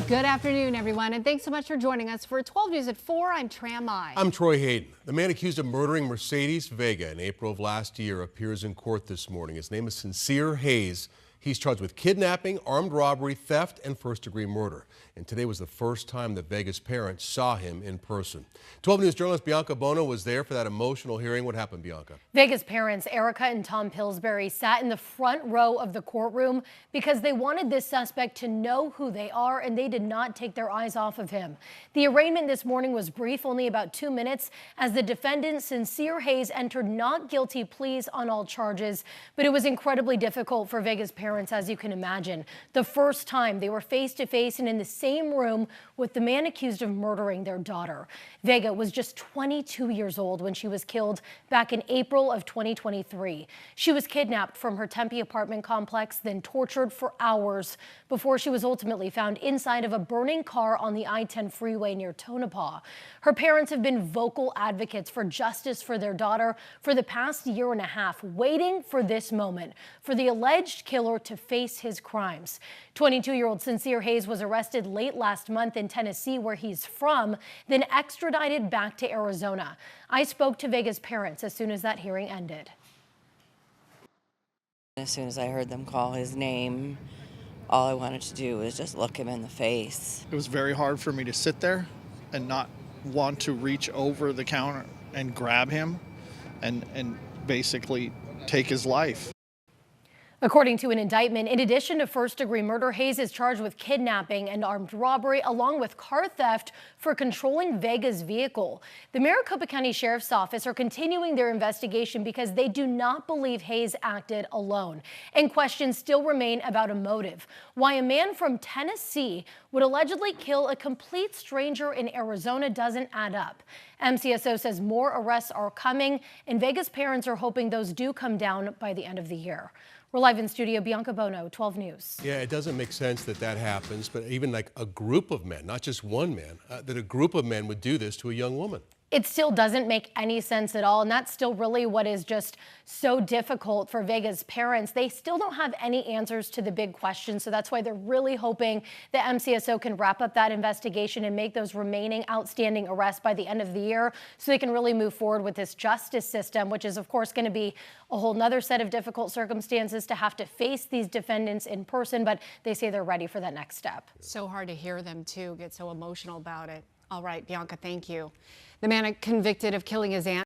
Good afternoon, everyone, and thanks so much for joining us for 12 News at 4. I'm Tram Mai. I'm Troy Hayden. The man accused of murdering Mercedes Vega in April of last year appears in court this morning. His name is Sencere Hayes. He's charged with kidnapping, armed robbery, theft, and first-degree murder. And today was the first time that Vega's parents saw him in person. 12 News journalist Bianca Bono was there for that emotional hearing. What happened, Bianca? Vega's parents, Erica and Tom Pillsbury, sat in the front row of the courtroom because they wanted this suspect to know who they are, and they did not take their eyes off of him. The arraignment this morning was brief, only about 2 minutes, as the defendant, Sencere Hayes, entered not guilty pleas on all charges. But it was incredibly difficult for Vega's parents, as you can imagine. The first time they were face to face and in the same room with the man accused of murdering their daughter. Vega was just 22 years old when she was killed back in April of 2023. She was kidnapped from her Tempe apartment complex, then tortured for hours before she was ultimately found inside of a burning car on the I-10 freeway near Tonopah. Her parents have been vocal advocates for justice for their daughter for the past year and a half, waiting for this moment for the alleged killer to face his crimes. 22-year-old Sencere Hayes was arrested late last month in Tennessee, where he's from, then extradited back to Arizona. I spoke to Vega's parents as soon as that hearing ended. As soon as I heard them call his name, all I wanted to do was just look him in the face. It was very hard for me to sit there and not want to reach over the counter and grab him and basically take his life. According to an indictment, in addition to first-degree murder, Hayes is charged with kidnapping and armed robbery, along with car theft for controlling Vega's vehicle. The Maricopa County Sheriff's Office are continuing their investigation because they do not believe Hayes acted alone. And questions still remain about a motive. Why a man from Tennessee would allegedly kill a complete stranger in Arizona doesn't add up. MCSO says more arrests are coming, and Vega's parents are hoping those do come down by the end of the year. We're live in studio, Bianca Bono, 12 News. Yeah, it doesn't make sense that that happens, but even like a group of men, not just one man, that a group of men would do this to a young woman. It still doesn't make any sense at all, and that's still really what is just so difficult for Vega's parents. They still don't have any answers to the big questions, so that's why they're really hoping that MCSO can wrap up that investigation and make those remaining outstanding arrests by the end of the year so they can really move forward with this justice system, which is, of course, going to be a whole nother set of difficult circumstances to have to face these defendants in person, but they say they're ready for that next step. So hard to hear them, too, get so emotional about it. All right, Bianca, thank you. The man convicted of killing his aunt